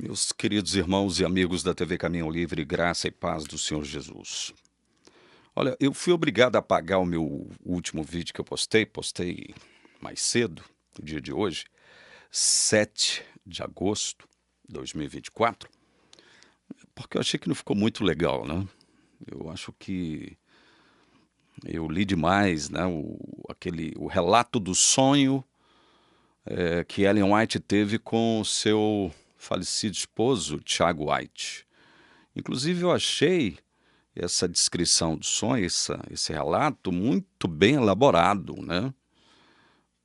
Meus queridos irmãos e amigos da TV Caminho Livre, graça e paz do Senhor Jesus. Olha, eu fui obrigado a apagar o meu último vídeo que eu postei mais cedo, no dia de hoje, 7 de agosto de 2024, porque eu achei que não ficou muito legal, né? Eu acho que eu li demais, né, o relato do sonho que Ellen White teve com o seu falecido esposo, Tiago White. Inclusive, eu achei essa descrição do sonho, esse relato, muito bem elaborado, né?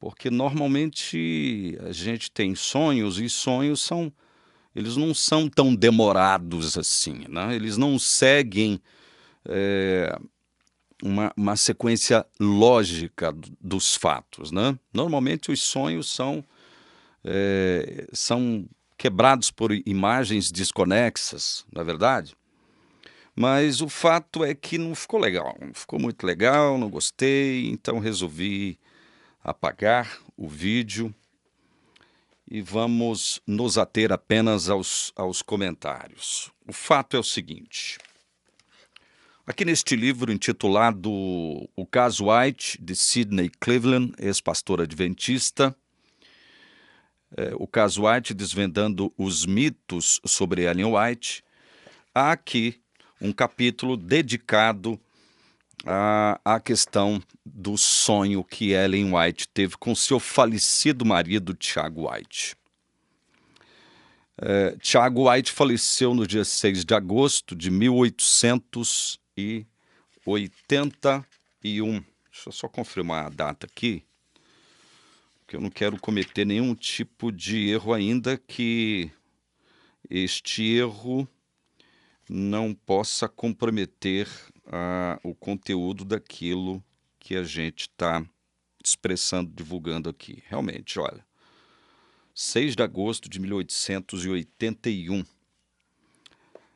Porque normalmente a gente tem sonhos e sonhos eles não são tão demorados assim, né? Eles não seguem uma sequência lógica dos fatos, né? Normalmente os sonhos são quebrados por imagens desconexas, não é verdade? Mas o fato é que não ficou legal, não ficou muito legal, não gostei, então resolvi apagar o vídeo e vamos nos ater apenas aos comentários. O fato é o seguinte: aqui neste livro intitulado O Caso White, de Sidney Cleveland, ex-pastor adventista, o caso White desvendando os mitos sobre Ellen White, há aqui um capítulo dedicado à questão do sonho que Ellen White teve com seu falecido marido, Tiago White. Tiago White faleceu no dia 6 de agosto de 1881. Deixa eu só confirmar a data aqui, porque eu não quero cometer nenhum tipo de erro ainda, que este erro não possa comprometer o conteúdo daquilo que a gente está expressando, divulgando aqui. Realmente, olha, 6 de agosto de 1881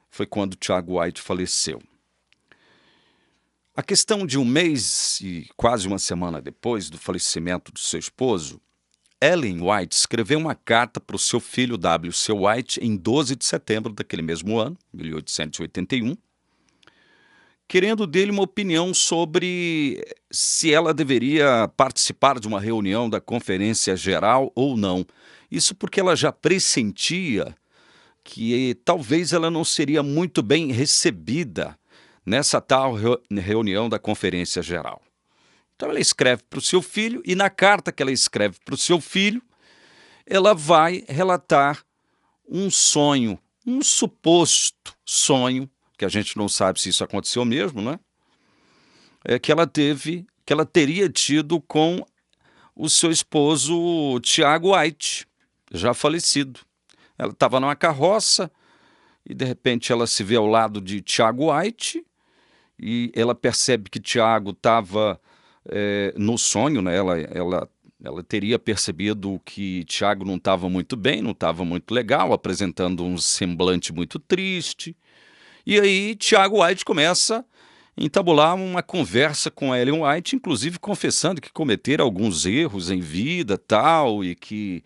foi quando Tiago White faleceu. A questão de um mês e quase uma semana depois do falecimento do seu esposo, Ellen White escreveu uma carta para o seu filho W.C. White em 12 de setembro daquele mesmo ano, 1881, querendo dele uma opinião sobre se ela deveria participar de uma reunião da Conferência Geral ou não. Isso porque ela já pressentia que talvez ela não seria muito bem recebida nessa tal reunião da Conferência Geral. Então ela escreve para o seu filho, e na carta que ela escreve para o seu filho, ela vai relatar um sonho, um suposto sonho, que a gente não sabe se isso aconteceu mesmo, né? Que ela teria tido com o seu esposo Tiago White, já falecido. Ela estava numa carroça e de repente ela se vê ao lado de Tiago White e ela percebe que Tiago estava no sonho, né? Ela teria percebido que Tiago não estava muito bem, não estava muito legal, apresentando um semblante muito triste. E aí Tiago White começa a entabular uma conversa com Ellen White, inclusive confessando que cometera alguns erros em vida, tal, e que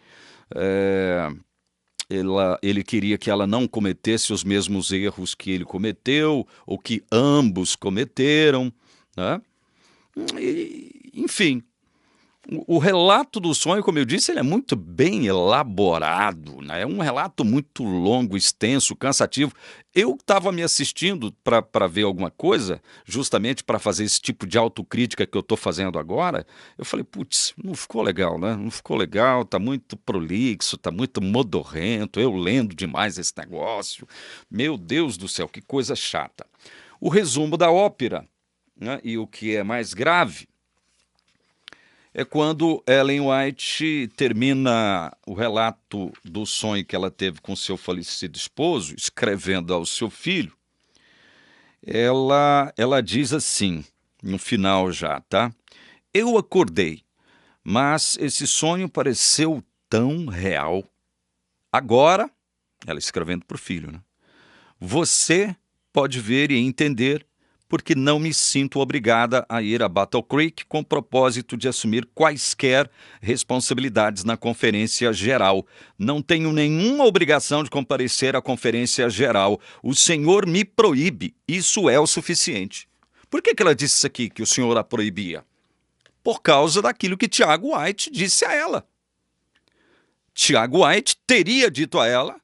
ele queria que ela não cometesse os mesmos erros que ele cometeu, ou que ambos cometeram, né? Enfim, o relato do sonho, como eu disse, ele é muito bem elaborado, né? É um relato muito longo, extenso, cansativo. Eu estava me assistindo para ver alguma coisa, justamente para fazer esse tipo de autocrítica que eu estou fazendo agora. Eu falei, putz, não ficou legal, né? Não ficou legal, tá muito prolixo, tá muito modorrento, eu lendo demais esse negócio. Meu Deus do céu, que coisa chata. O resumo da ópera, né, e o que é mais grave, é quando Ellen White termina o relato do sonho que ela teve com seu falecido esposo, escrevendo ao seu filho. Ela diz assim, no final já, tá? Eu acordei, mas esse sonho pareceu tão real. Agora, ela escrevendo para o filho, né? Você pode ver e entender porque não me sinto obrigada a ir a Battle Creek com o propósito de assumir quaisquer responsabilidades na conferência geral. Não tenho nenhuma obrigação de comparecer à conferência geral. O Senhor me proíbe. Isso é o suficiente. Por que ela disse isso aqui, que o Senhor a proibia? Por causa daquilo que Tiago White disse a ela. Tiago White teria dito a ela,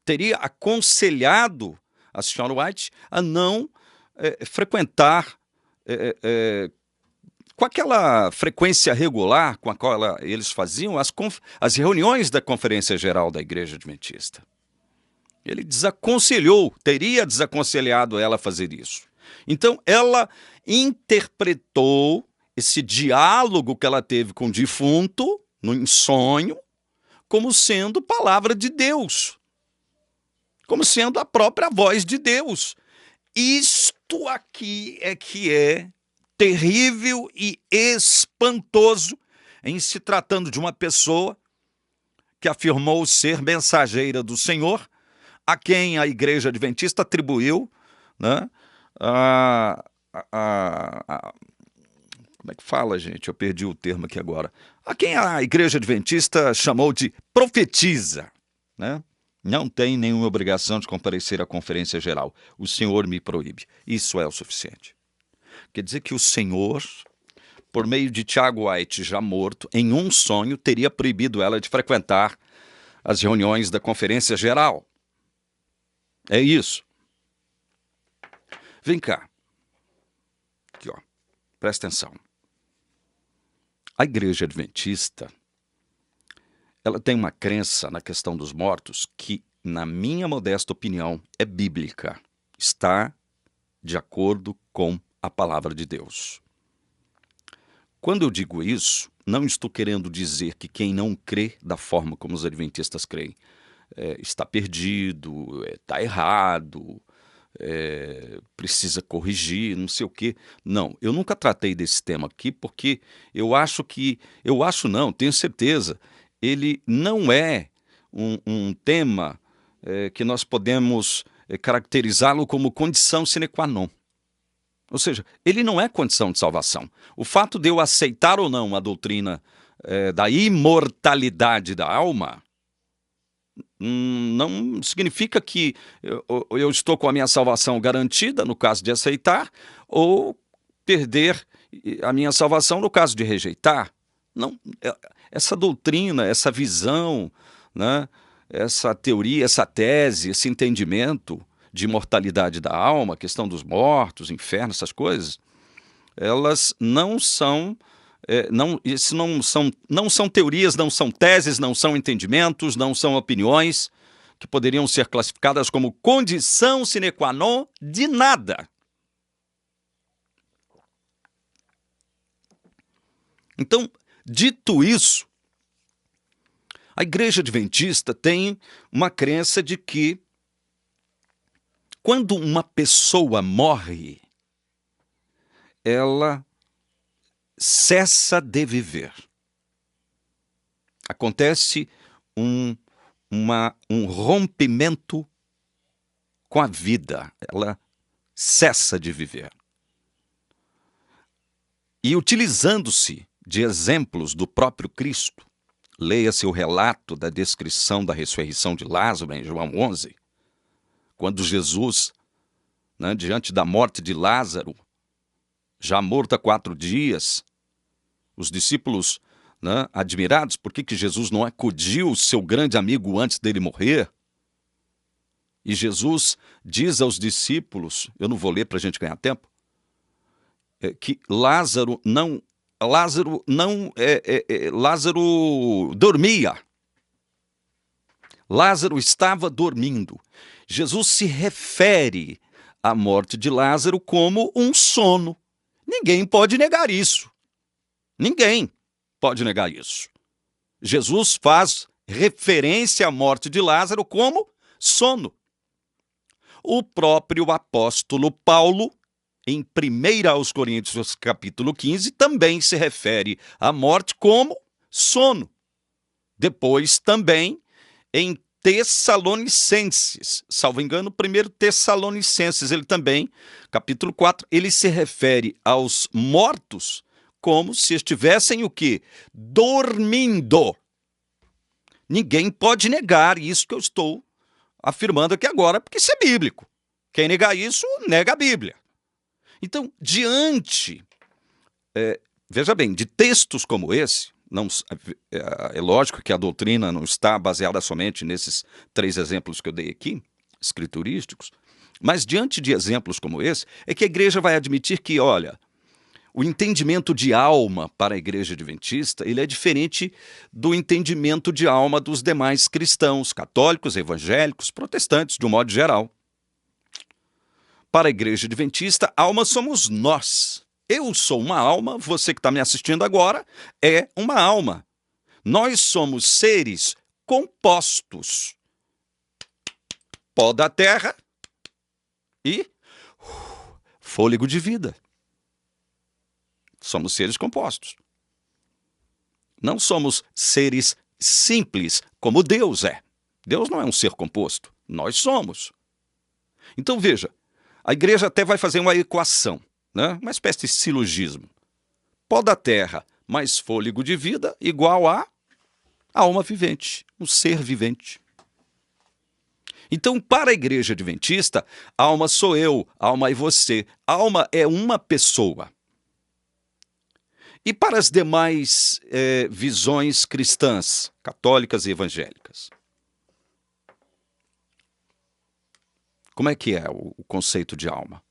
teria aconselhado a senhora White a não frequentar com aquela frequência regular com a qual eles faziam as reuniões da Conferência Geral da Igreja Adventista. Ele desaconselhou, teria desaconselhado ela a fazer isso. Então, ela interpretou esse diálogo que ela teve com o defunto, no sonho, como sendo palavra de Deus, como sendo a própria voz de Deus. Isto aqui é que é terrível e espantoso em se tratando de uma pessoa que afirmou ser mensageira do Senhor, a quem a Igreja Adventista atribuiu, né, como é que fala, gente? Eu perdi o termo aqui agora. A quem a Igreja Adventista chamou de profetisa, né? Não tem nenhuma obrigação de comparecer à conferência geral. O Senhor me proíbe. Isso é o suficiente. Quer dizer que o Senhor, por meio de Tiago White, já morto, em um sonho, teria proibido ela de frequentar as reuniões da conferência geral. É isso. Vem cá. Aqui, ó. Presta atenção. A Igreja Adventista, ela tem uma crença na questão dos mortos que, na minha modesta opinião, é bíblica. Está de acordo com a palavra de Deus. Quando eu digo isso, não estou querendo dizer que quem não crê da forma como os adventistas creem está perdido, está errado, precisa corrigir, não sei o quê. Não, eu nunca tratei desse tema aqui porque tenho certeza, ele não é um tema que nós podemos caracterizá-lo como condição sine qua non. Ou seja, ele não é condição de salvação. O fato de eu aceitar ou não a doutrina da imortalidade da alma não significa que eu estou com a minha salvação garantida no caso de aceitar ou perder a minha salvação no caso de rejeitar. Não, essa doutrina, essa visão, né, essa teoria, essa tese, esse entendimento de imortalidade da alma, questão dos mortos, inferno, essas coisas, elas não são não são teorias, não são teses, não são entendimentos, não são opiniões que poderiam ser classificadas como condição sine qua non de nada. Então, dito isso, a Igreja Adventista tem uma crença de que quando uma pessoa morre, ela cessa de viver. Acontece um rompimento com a vida. Ela cessa de viver. E utilizando-se de exemplos do próprio Cristo, leia-se o relato da descrição da ressurreição de Lázaro em João 11, quando Jesus, né, diante da morte de Lázaro, já morto há 4 dias, os discípulos, né, admirados, por que Jesus não acudiu o seu grande amigo antes dele morrer? E Jesus diz aos discípulos, eu não vou ler para a gente ganhar tempo, que Lázaro dormia. Lázaro estava dormindo. Jesus se refere à morte de Lázaro como um sono. Ninguém pode negar isso. Ninguém pode negar isso. Jesus faz referência à morte de Lázaro como sono. O próprio apóstolo Paulo, em 1 aos Coríntios, capítulo 15, também se refere à morte como sono. Depois também, em Tessalonicenses, salvo engano, 1 Tessalonicenses, ele também, capítulo 4, ele se refere aos mortos como se estivessem o quê? Dormindo. Ninguém pode negar isso que eu estou afirmando aqui agora, porque isso é bíblico. Quem negar isso, nega a Bíblia. Então, diante, veja bem, de textos como esse, não, é lógico que a doutrina não está baseada somente nesses 3 exemplos que eu dei aqui, escriturísticos, mas diante de exemplos como esse, é que a igreja vai admitir que, olha, o entendimento de alma para a igreja adventista, ele é diferente do entendimento de alma dos demais cristãos, católicos, evangélicos, protestantes, de um modo geral. Para a igreja adventista, alma somos nós. Eu sou uma alma, você que está me assistindo agora é uma alma. Nós somos seres compostos. Pó da terra e fôlego de vida. Somos seres compostos. Não somos seres simples, como Deus é. Deus não é um ser composto. Nós somos. Então, veja, a igreja até vai fazer uma equação, né? Uma espécie de silogismo. Pó da terra mais fôlego de vida igual a alma vivente, um ser vivente. Então, para a igreja adventista, alma sou eu, alma é você. Alma é uma pessoa. E para as demais visões cristãs, católicas e evangélicas? Como é que é o conceito de alma?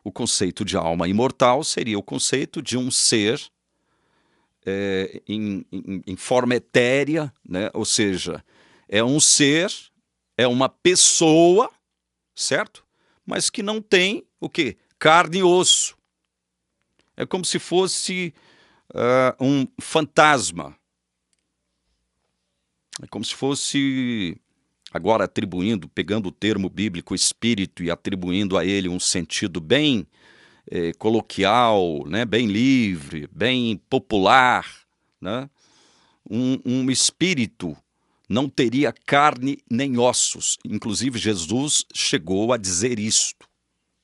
O conceito de alma imortal seria o conceito de um ser em forma etérea, né? Ou seja, é um ser, é uma pessoa, certo? Mas que não tem o quê? Carne e osso. É como se fosse um fantasma. É como se fosse, agora atribuindo, pegando o termo bíblico espírito e atribuindo a ele um sentido bem coloquial, né, bem livre, bem popular, né? Um espírito não teria carne nem ossos. Inclusive Jesus chegou a dizer isto,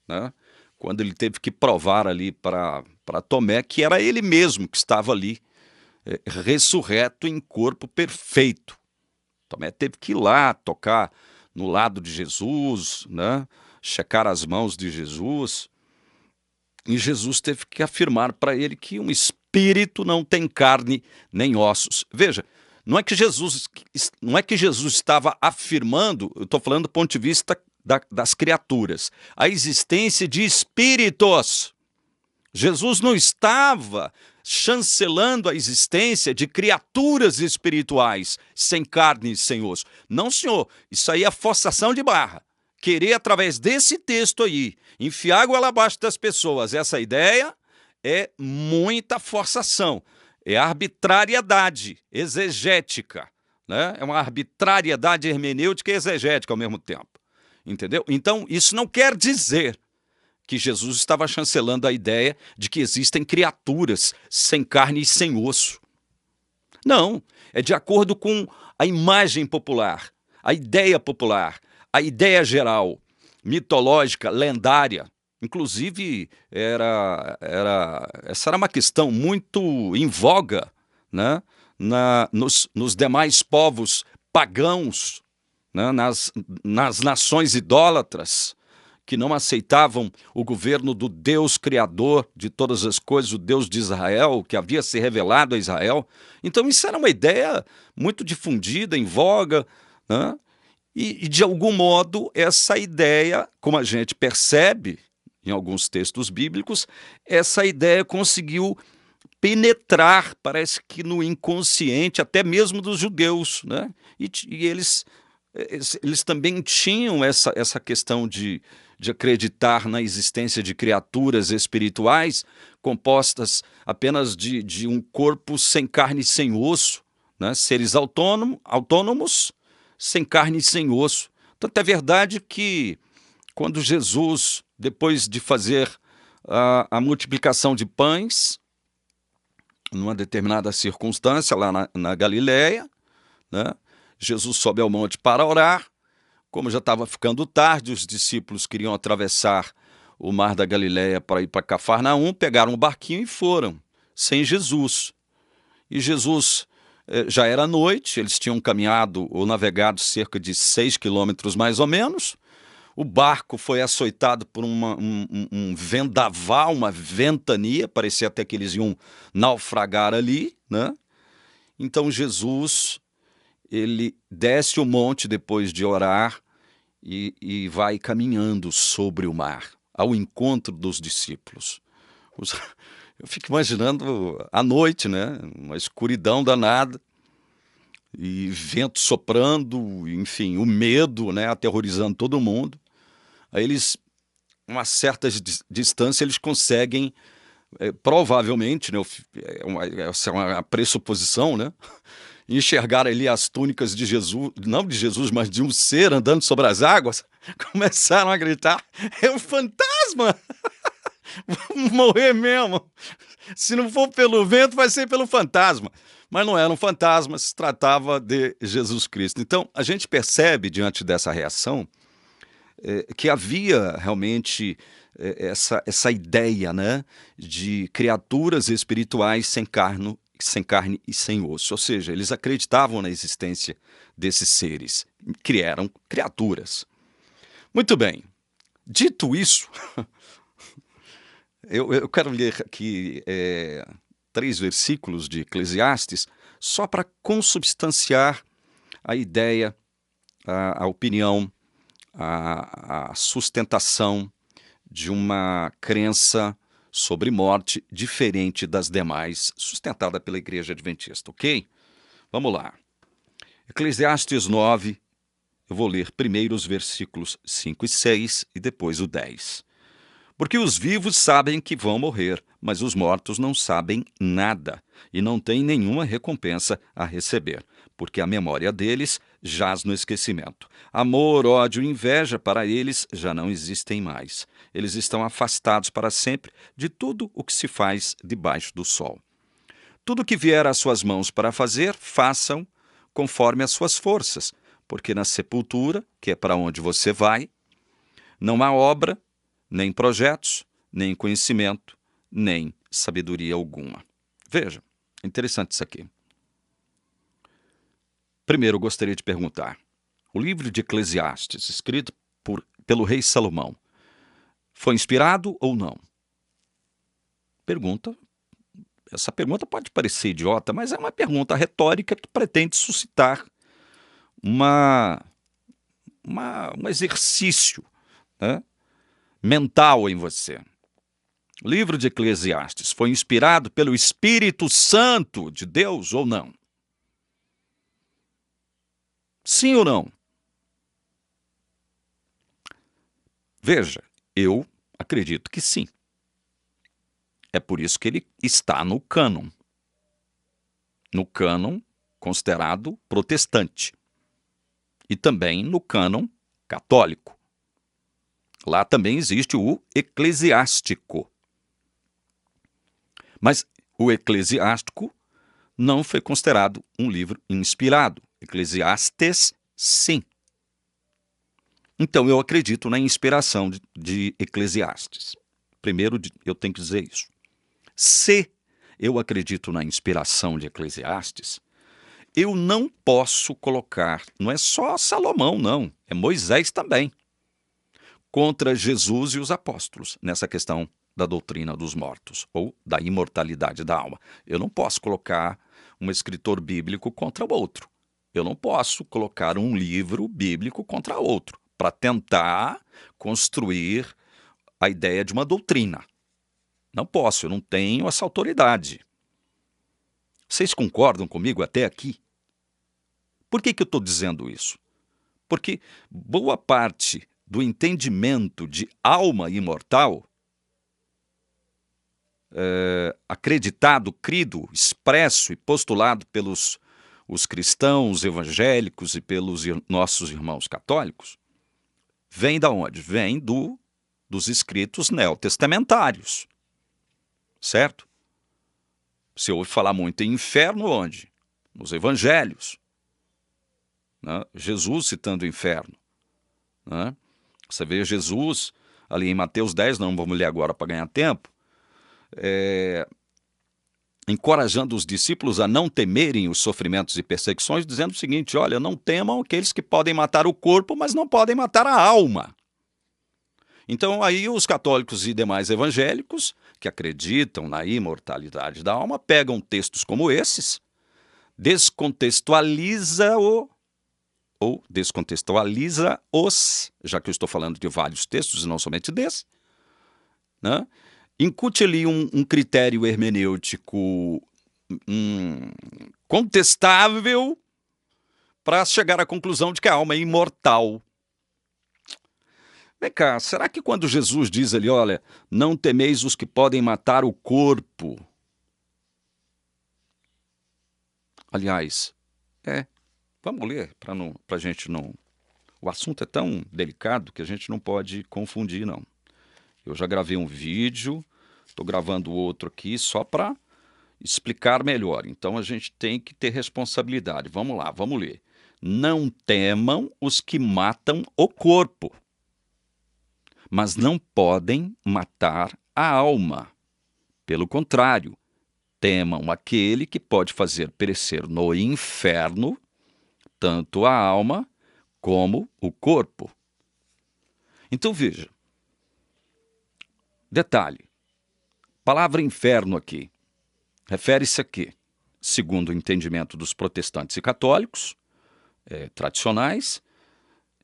né? Quando ele teve que provar ali para Tomé que era ele mesmo que estava ali, ressurreto em corpo perfeito. Tomé teve que ir lá tocar no lado de Jesus, né? Checar as mãos de Jesus. E Jesus teve que afirmar para ele que um espírito não tem carne nem ossos. Veja, não é que Jesus estava afirmando, eu estou falando do ponto de vista das criaturas, a existência de espíritos. Jesus não estava chancelando a existência de criaturas espirituais sem carne e sem osso. Não, senhor, isso aí é forçação de barra. Querer, através desse texto aí, enfiar água abaixo das pessoas, essa ideia é muita forçação. É arbitrariedade exegética, né? É uma arbitrariedade hermenêutica e exegética ao mesmo tempo. Entendeu? Então, isso não quer dizer que Jesus estava chancelando a ideia de que existem criaturas sem carne e sem osso. Não, é de acordo com a imagem popular, a ideia geral, mitológica, lendária. Inclusive, essa era uma questão muito em voga, né? Nos demais povos pagãos, né? Nas nações idólatras, que não aceitavam o governo do Deus criador de todas as coisas, o Deus de Israel, que havia se revelado a Israel. Então isso era uma ideia muito difundida, em voga, né? E de algum modo essa ideia, como a gente percebe em alguns textos bíblicos, essa ideia conseguiu penetrar, parece que no inconsciente, até mesmo dos judeus, né? E eles também tinham essa questão de acreditar na existência de criaturas espirituais compostas apenas de um corpo sem carne e sem osso, né? Seres autônomos, sem carne e sem osso. Tanto é verdade que quando Jesus, depois de fazer a multiplicação de pães, numa determinada circunstância lá na Galileia, né? Jesus sobe ao monte para orar. Como já estava ficando tarde, os discípulos queriam atravessar o mar da Galileia para ir para Cafarnaum, pegaram um barquinho e foram, sem Jesus. E Jesus, já era noite, eles tinham caminhado ou navegado cerca de 6 quilômetros mais ou menos. O barco foi açoitado por um vendaval, uma ventania, parecia até que eles iam naufragar ali, né? Então Jesus, ele desce o monte depois de orar e vai caminhando sobre o mar, ao encontro dos discípulos. Eu fico imaginando à noite, né? Uma escuridão danada, e vento soprando, enfim, o medo, né? Aterrorizando todo mundo. Aí eles, uma certa distância, eles conseguem, provavelmente, né? Essa é uma pressuposição, né? Enxergar ali as túnicas de Jesus, não de Jesus, mas de um ser andando sobre as águas, começaram a gritar: é um fantasma! Vamos morrer mesmo! Se não for pelo vento, vai ser pelo fantasma. Mas não era um fantasma, se tratava de Jesus Cristo. Então, a gente percebe, diante dessa reação, que havia realmente essa ideia, né, de criaturas espirituais sem carne e sem osso. Ou seja, eles acreditavam na existência desses seres, que eram criaturas. Muito bem. Dito isso, eu quero ler aqui 3 versículos de Eclesiastes, só para consubstanciar a ideia, a opinião, a sustentação de uma crença sobre morte diferente das demais, sustentada pela Igreja Adventista, ok? Vamos lá. Eclesiastes 9, eu vou ler primeiro os versículos 5 e 6 e depois o 10. Porque os vivos sabem que vão morrer, mas os mortos não sabem nada e não têm nenhuma recompensa a receber, porque a memória deles jaz no esquecimento. Amor, ódio e inveja para eles já não existem mais. Eles estão afastados para sempre de tudo o que se faz debaixo do sol. Tudo que vier às suas mãos para fazer, façam conforme as suas forças, porque na sepultura, que é para onde você vai, não há obra, nem projetos, nem conhecimento, nem sabedoria alguma. Veja, interessante isso aqui. Primeiro, eu gostaria de perguntar: o livro de Eclesiastes, escrito pelo rei Salomão, foi inspirado ou não? Essa pergunta pode parecer idiota, mas é uma pergunta retórica que pretende suscitar um exercício, né, mental em você. O livro de Eclesiastes foi inspirado pelo Espírito Santo de Deus ou não? Sim ou não? Veja, eu acredito que sim. É por isso que ele está no cânon. No cânon considerado protestante. E também no cânon católico. Lá também existe o eclesiástico. Mas o eclesiástico não foi considerado um livro inspirado. Eclesiastes, sim. Então eu acredito na inspiração de Eclesiastes. Primeiro eu tenho que dizer isso. Se eu acredito na inspiração de Eclesiastes, eu não posso colocar, não é só Salomão, não, é Moisés também, contra Jesus e os apóstolos, nessa questão da doutrina dos mortos, ou da imortalidade da alma. Eu não posso colocar um escritor bíblico contra o outro. Eu não posso colocar um livro bíblico contra outro, para tentar construir a ideia de uma doutrina. Não posso, eu não tenho essa autoridade. Vocês concordam comigo até aqui? Por que eu estou dizendo isso? Porque boa parte do entendimento de alma imortal, acreditado, crido, expresso e postulado pelos os cristãos evangélicos e pelos nossos irmãos católicos, vem da onde? Vem dos escritos neotestamentários, certo? Você ouve falar muito em inferno onde? Nos evangelhos. né? Jesus citando o inferno, né? Você vê Jesus ali em Mateus 10, não vamos ler agora para ganhar tempo, encorajando os discípulos a não temerem os sofrimentos e perseguições, dizendo o seguinte: olha, não temam aqueles que podem matar o corpo, mas não podem matar a alma. Então aí os católicos e demais evangélicos que acreditam na imortalidade da alma pegam textos como esses, descontextualiza-os, já que eu estou falando de vários textos e não somente desse, né? Incute ali um critério hermenêutico contestável para chegar à conclusão de que a alma é imortal. Vem cá, será que quando Jesus diz ali, olha, não temeis os que podem matar o corpo? Aliás, vamos ler para a gente não... O assunto é tão delicado que a gente não pode confundir, não. Eu já gravei um vídeo, estou gravando outro aqui só para explicar melhor. Então a gente tem que ter responsabilidade. Vamos lá, vamos ler. Não temam os que matam o corpo, mas não podem matar a alma. Pelo contrário, temam aquele que pode fazer perecer no inferno tanto a alma como o corpo. Então veja, detalhe, palavra inferno aqui, refere-se a quê? Segundo o entendimento dos protestantes e católicos tradicionais,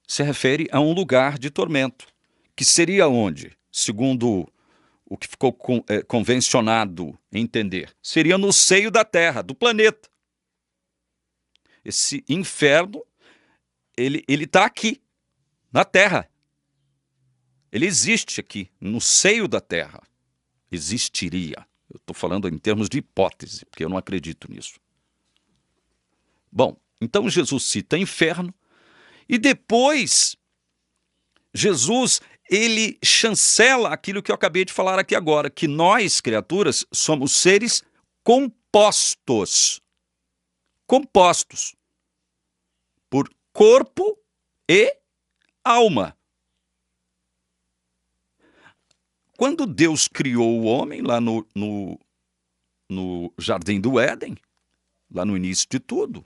se refere a um lugar de tormento, que seria onde, segundo o que ficou convencionado entender, seria no seio da Terra, do planeta. Esse inferno, ele está aqui, na Terra. Ele existe aqui, no seio da Terra. Existiria. Eu estou falando em termos de hipótese, porque eu não acredito nisso. Bom, então Jesus cita inferno, e depois Jesus, ele chancela aquilo que eu acabei de falar aqui agora, que nós, criaturas, somos seres compostos. Compostos por corpo e alma. Quando Deus criou o homem lá no Jardim do Éden, lá no início de tudo,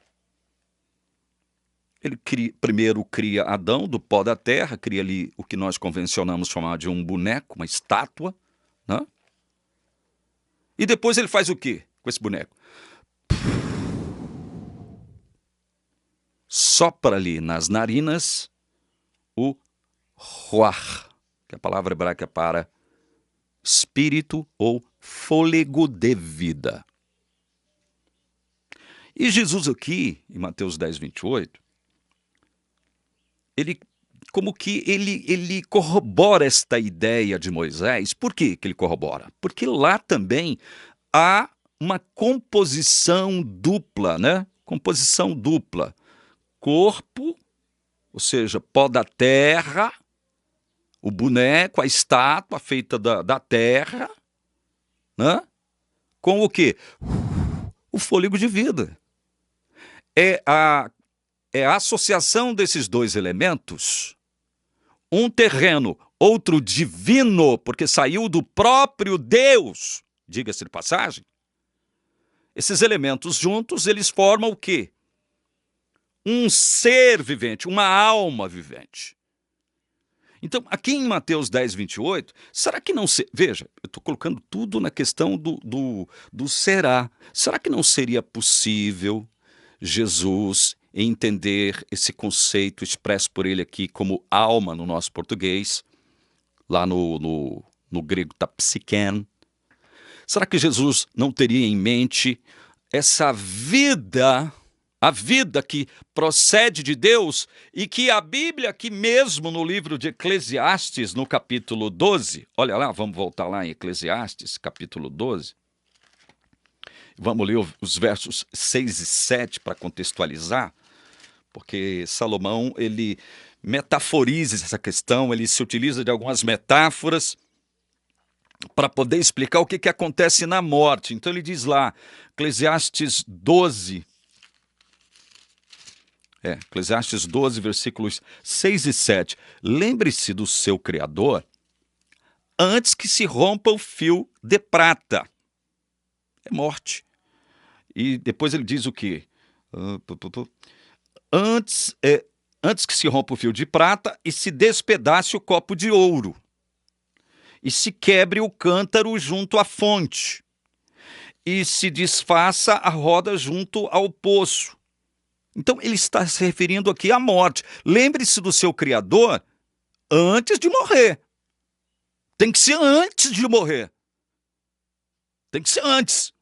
ele primeiro cria Adão do pó da terra, cria ali o que nós convencionamos chamar de um boneco, uma estátua, né? E depois ele faz o quê com esse boneco? Sopra ali nas narinas o ruach, que é a palavra hebraica para espírito ou fôlego de vida. E Jesus aqui, em Mateus 10, 28, ele corrobora esta ideia de Moisés. Por que ele corrobora? Porque lá também há uma composição dupla, né? Composição dupla. Corpo, ou seja, pó da terra, o boneco, a estátua feita da terra, né? Com o quê? O fôlego de vida. É a associação desses dois elementos, um terreno, outro divino, porque saiu do próprio Deus, diga-se de passagem. Esses elementos juntos, eles formam o quê? Um ser vivente, uma alma vivente. Então, aqui em Mateus 10, 28, será que não... Veja, eu estou colocando tudo na questão do será. Será que não seria possível Jesus entender esse conceito expresso por ele aqui como alma no nosso português, lá no grego tá psiken? Será que Jesus não teria em mente essa vida, a vida que procede de Deus e que a Bíblia aqui mesmo no livro de Eclesiastes, no capítulo 12, olha lá, vamos voltar lá em Eclesiastes, capítulo 12, vamos ler os versos 6 e 7 para contextualizar, porque Salomão, ele metaforiza essa questão, ele se utiliza de algumas metáforas para poder explicar o que acontece na morte. Então ele diz lá, Eclesiastes 12, Eclesiastes 12, versículos 6 e 7. Lembre-se do seu Criador antes que se rompa o fio de prata. É morte. E depois ele diz o quê? Antes que se rompa o fio de prata e se despedace o copo de ouro, e se quebre o cântaro junto à fonte, e se desfaça a roda junto ao poço. Então ele está se referindo aqui à morte. Lembre-se do seu Criador antes de morrer. Tem que ser antes de morrer. Tem que ser antes.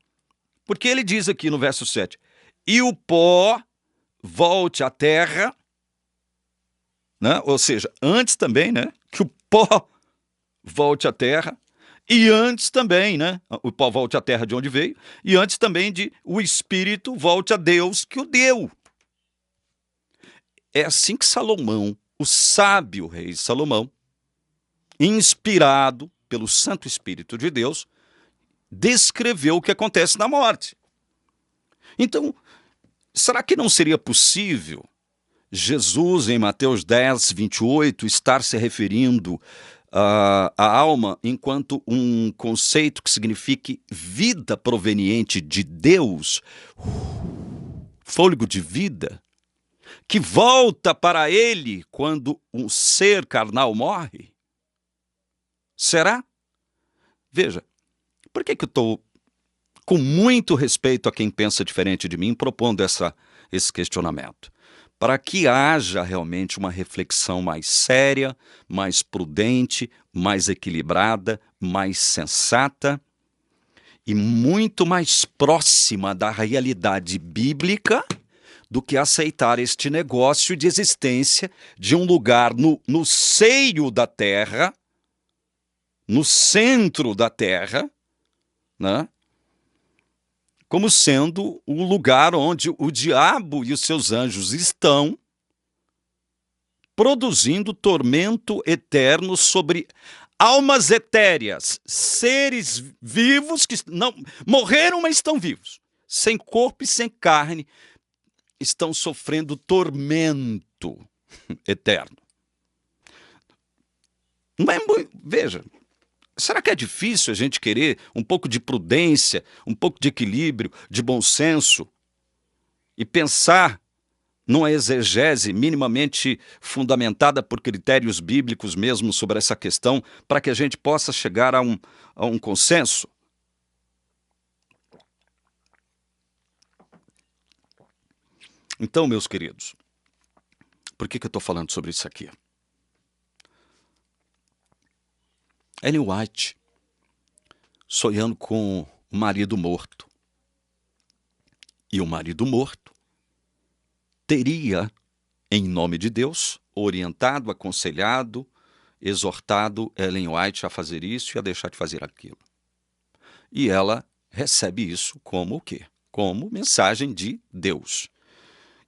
Porque ele diz aqui no verso 7, e o pó volte à terra, né? Ou seja, antes também, né? Que o pó volte à terra, e antes também, né? O pó volte à terra de onde veio, e antes também de o Espírito volte a Deus que o deu. É assim que Salomão, o sábio rei Salomão, inspirado pelo Santo Espírito de Deus, descreveu o que acontece na morte. Então, será que não seria possível Jesus, em Mateus 10, 28, estar se referindo à alma enquanto um conceito que signifique vida proveniente de Deus, fôlego de vida, que volta para ele quando um ser carnal morre? Será? Veja, por que eu estou com muito respeito a quem pensa diferente de mim, propondo esse questionamento? Para que haja realmente uma reflexão mais séria, mais prudente, mais equilibrada, mais sensata e muito mais próxima da realidade bíblica do que aceitar este negócio de existência de um lugar no seio da terra, no centro da terra, né? Como sendo o lugar onde o diabo e os seus anjos estão, produzindo tormento eterno sobre almas etéreas, seres vivos que não morreram, mas estão vivos, sem corpo e sem carne, estão sofrendo tormento eterno. Mas, veja, será que é difícil a gente querer um pouco de prudência, um pouco de equilíbrio, de bom senso e pensar numa exegese minimamente fundamentada por critérios bíblicos mesmo sobre essa questão, para que a gente possa chegar a um consenso? Então, meus queridos, por que eu estou falando sobre isso aqui? Ellen White, sonhando com o marido morto. E o marido morto teria, em nome de Deus, orientado, aconselhado, exortado Ellen White a fazer isso e a deixar de fazer aquilo. E ela recebe isso como o quê? Como mensagem de Deus.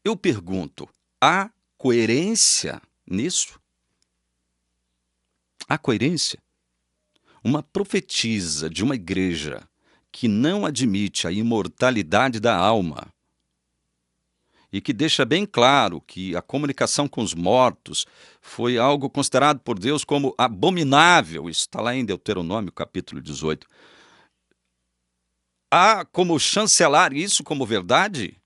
Eu pergunto, há coerência nisso? Há coerência? Uma profetisa de uma igreja que não admite a imortalidade da alma e que deixa bem claro que a comunicação com os mortos foi algo considerado por Deus como abominável. Isso está lá em Deuteronômio, capítulo 18. Há como chancelar isso como verdade?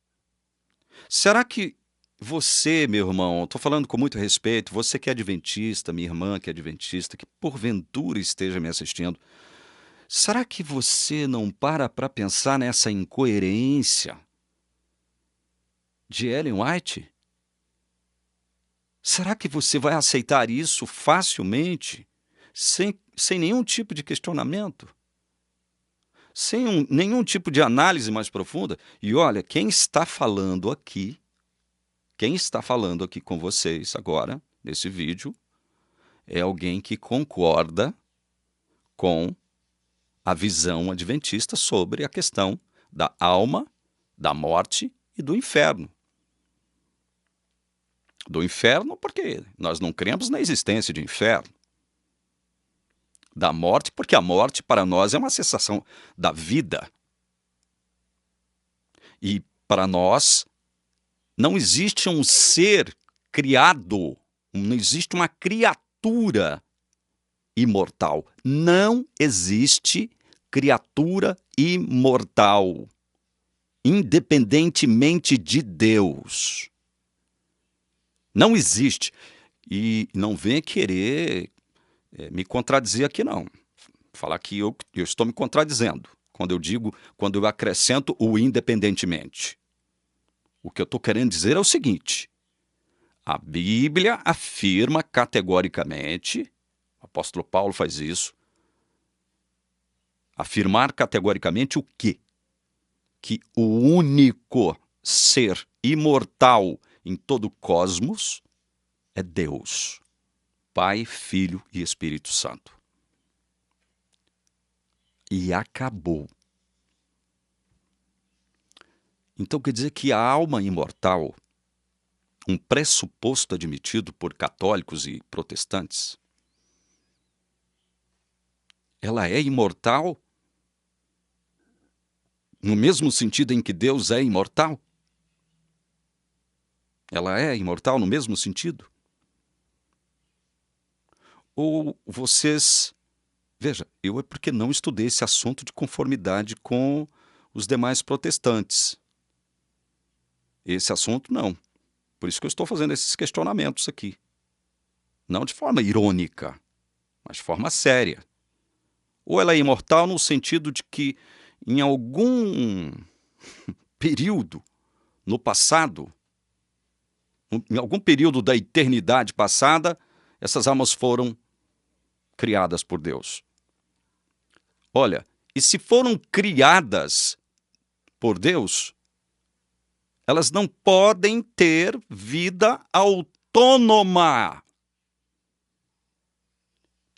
Será que você, meu irmão, estou falando com muito respeito, você que é adventista, minha irmã que é adventista, que porventura esteja me assistindo, será que você não para pensar nessa incoerência de Ellen White? Será que você vai aceitar isso facilmente, sem nenhum tipo de questionamento? Sem nenhum tipo de análise mais profunda? E olha, quem está falando aqui com vocês agora, nesse vídeo, é alguém que concorda com a visão adventista sobre a questão da alma, da morte e do inferno. Do inferno porque nós não cremos na existência de inferno. Da morte porque a morte para nós é uma cessação da vida. E para nós Não existe um ser criado, não existe uma criatura imortal. Não existe criatura imortal, independentemente de Deus. Não existe. E não venha querer me contradizer aqui, não. Falar que eu estou me contradizendo quando eu acrescento o independentemente. O que eu estou querendo dizer é o seguinte: a Bíblia afirma categoricamente, o apóstolo Paulo faz isso, afirmar categoricamente o quê? Que o único ser imortal em todo o cosmos é Deus, Pai, Filho e Espírito Santo. E acabou. Então quer dizer que a alma imortal, um pressuposto admitido por católicos e protestantes, ela é imortal no mesmo sentido em que Deus é imortal? Ela é imortal no mesmo sentido? Ou vocês... Veja, eu é porque não estudei esse assunto de conformidade com os demais protestantes. Esse assunto, não. Por isso que eu estou fazendo esses questionamentos aqui. Não de forma irônica, mas de forma séria. Ou ela é imortal no sentido de que, em algum período no passado, em algum período da eternidade passada, essas almas foram criadas por Deus. Olha, e se foram criadas por Deus, elas não podem ter vida autônoma.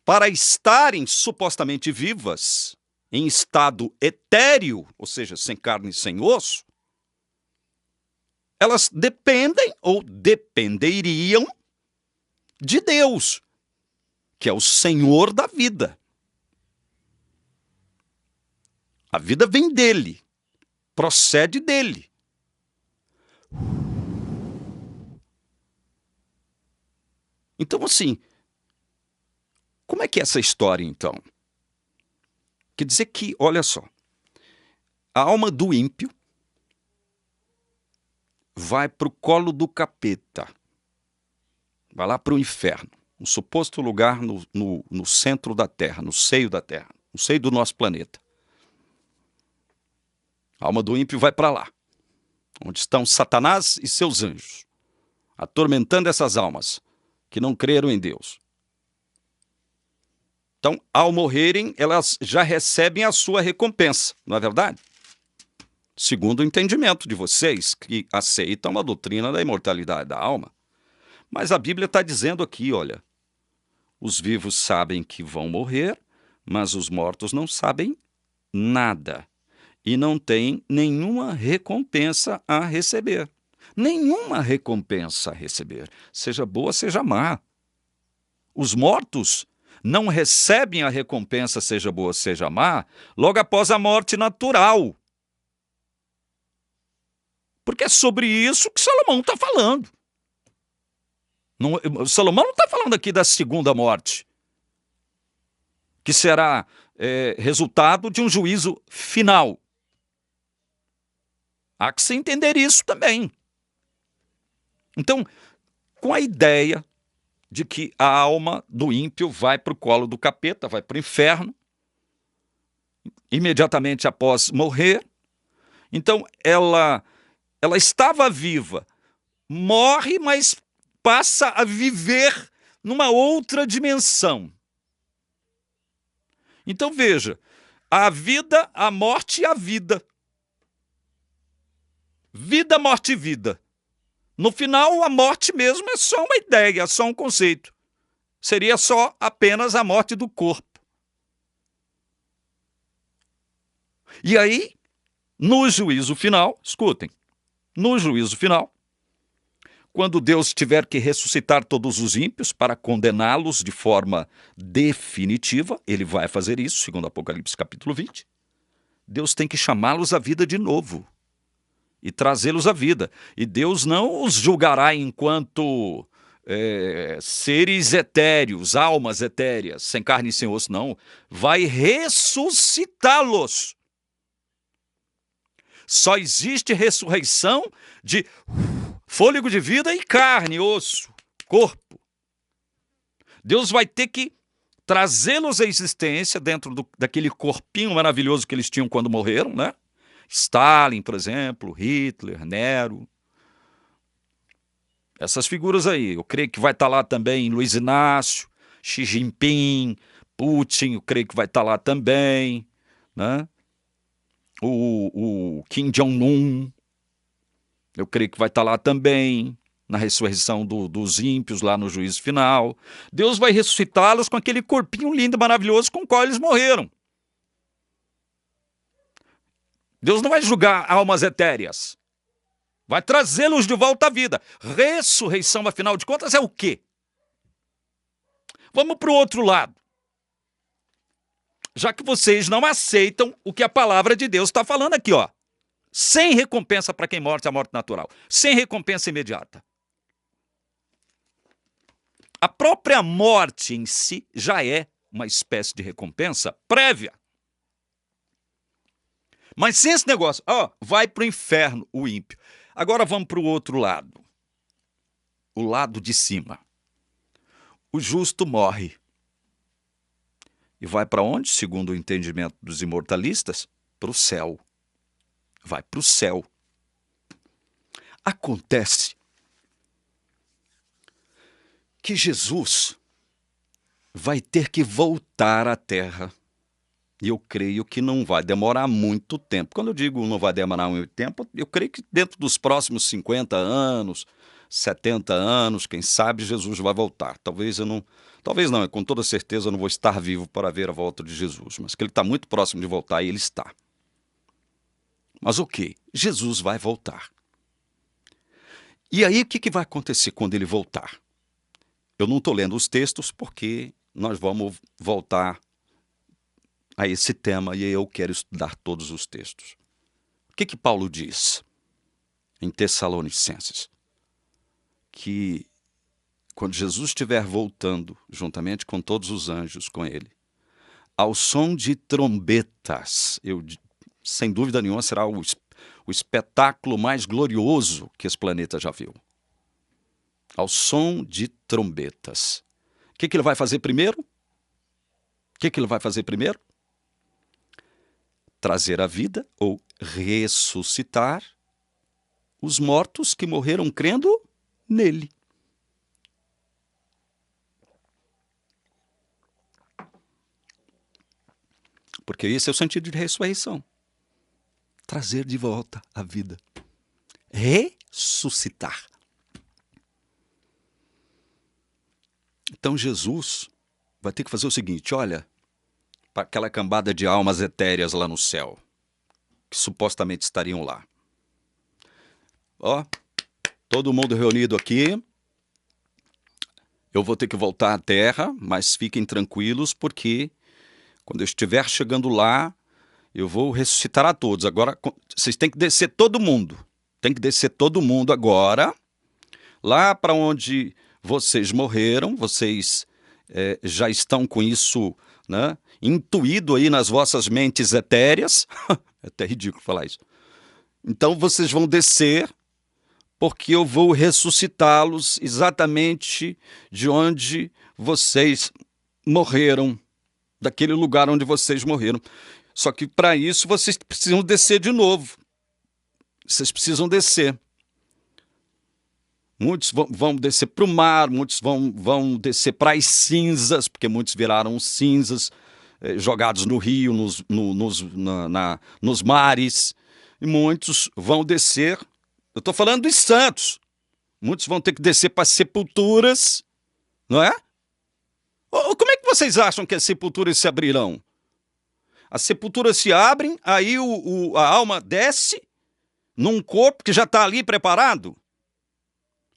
Para estarem supostamente vivas, em estado etéreo, ou seja, sem carne e sem osso, elas dependem ou dependeriam de Deus, que é o Senhor da vida. A vida vem dele, procede dele. Então, assim, como é que é essa história, então? Quer dizer que, olha só, a alma do ímpio vai para o colo do capeta, vai lá para o inferno, um suposto lugar no centro da Terra, no seio da Terra, no seio do nosso planeta. A alma do ímpio vai para lá, onde estão Satanás e seus anjos, atormentando essas almas que não creram em Deus. Então, ao morrerem, elas já recebem a sua recompensa, não é verdade? Segundo o entendimento de vocês, que aceitam a doutrina da imortalidade da alma. Mas a Bíblia está dizendo aqui, olha, os vivos sabem que vão morrer, mas os mortos não sabem nada. E não têm nenhuma recompensa a receber. Nenhuma recompensa a receber, seja boa, seja má. Os mortos não recebem a recompensa, seja boa, seja má, logo após a morte natural. Porque é sobre isso que Salomão está falando. Salomão não está falando aqui da segunda morte, que será resultado de um juízo final. Há que se entender isso também. Então, com a ideia de que a alma do ímpio vai para o colo do capeta, vai para o inferno, imediatamente após morrer, então ela estava viva, morre, mas passa a viver numa outra dimensão. Então veja, a vida, a morte e a vida. Vida, morte e vida. No final, a morte mesmo é só uma ideia, é só um conceito. Seria só apenas a morte do corpo. E aí, no juízo final, escutem, no juízo final, quando Deus tiver que ressuscitar todos os ímpios para condená-los de forma definitiva, ele vai fazer isso, segundo Apocalipse capítulo 20, Deus tem que chamá-los à vida de novo. e trazê-los à vida. E Deus não os julgará enquanto seres etéreos, almas etéreas, sem carne e sem osso, não. Vai ressuscitá-los. Só existe ressurreição de fôlego de vida e carne, osso, corpo. Deus vai ter que trazê-los à existência dentro daquele corpinho maravilhoso que eles tinham quando morreram, né? Stalin, por exemplo, Hitler, Nero. Essas figuras aí. Eu creio que vai estar lá também Luiz Inácio, Xi Jinping, Putin, eu creio que vai estar lá também, né? O Kim Jong-un, eu creio que vai estar lá também, na ressurreição dos ímpios, lá no juízo final. Deus vai ressuscitá-los com aquele corpinho lindo e maravilhoso com o qual eles morreram. Deus não vai julgar almas etéreas. Vai trazê-los de volta à vida. Ressurreição, afinal de contas, é o quê? Vamos para o outro lado. Já que vocês não aceitam o que a palavra de Deus está falando aqui, ó. Sem recompensa para quem morre, a morte natural. Sem recompensa imediata. A própria morte em si já é uma espécie de recompensa prévia. Mas sem esse negócio, ó, vai para o inferno o ímpio. Agora vamos para o outro lado. O lado de cima. O justo morre. E vai para onde, segundo o entendimento dos imortalistas? Para o céu. Vai para o céu. Acontece que Jesus vai ter que voltar à Terra. E eu creio que não vai demorar muito tempo. Quando eu digo não vai demorar muito tempo, eu creio que dentro dos próximos 50 anos, 70 anos, quem sabe Jesus vai voltar. Talvez não, com toda certeza eu não vou estar vivo para ver a volta de Jesus, mas que ele está muito próximo de voltar e ele está. Mas o quê? Jesus vai voltar. E aí o que vai acontecer quando ele voltar? Eu não estou lendo os textos porque nós vamos voltar a esse tema e eu quero estudar todos os textos. O que Paulo diz em Tessalonicenses? Que quando Jesus estiver voltando, juntamente com todos os anjos com ele, ao som de trombetas, sem dúvida nenhuma será o espetáculo mais glorioso que esse planeta já viu. Ao som de trombetas. O que ele vai fazer primeiro? O que ele vai fazer primeiro? Trazer à vida ou ressuscitar os mortos que morreram crendo nele. Porque esse é o sentido de ressurreição. Trazer de volta a vida. Ressuscitar. Então Jesus vai ter que fazer o seguinte, olha, para aquela cambada de almas etéreas lá no céu, que supostamente estariam lá. Ó, todo mundo reunido aqui. Eu vou ter que voltar à Terra, mas fiquem tranquilos, porque quando eu estiver chegando lá, eu vou ressuscitar a todos. Agora, vocês têm que descer todo mundo. Tem que descer todo mundo agora, lá para onde vocês morreram. Vocês já estão com isso, né, intuído aí nas vossas mentes etéreas. É até ridículo falar isso. Então, vocês vão descer, porque eu vou ressuscitá-los exatamente de onde vocês morreram, daquele lugar onde vocês morreram. Só que para isso vocês precisam descer de novo. Vocês precisam descer. Muitos vão descer para o mar, muitos vão descer para as cinzas, porque muitos viraram cinzas, jogados no rio, nos mares. E muitos vão descer, eu estou falando dos santos, muitos vão ter que descer para as sepulturas, não é? Como é que vocês acham que as sepulturas se abrirão? As sepulturas se abrem, aí a alma desce num corpo que já está ali preparado?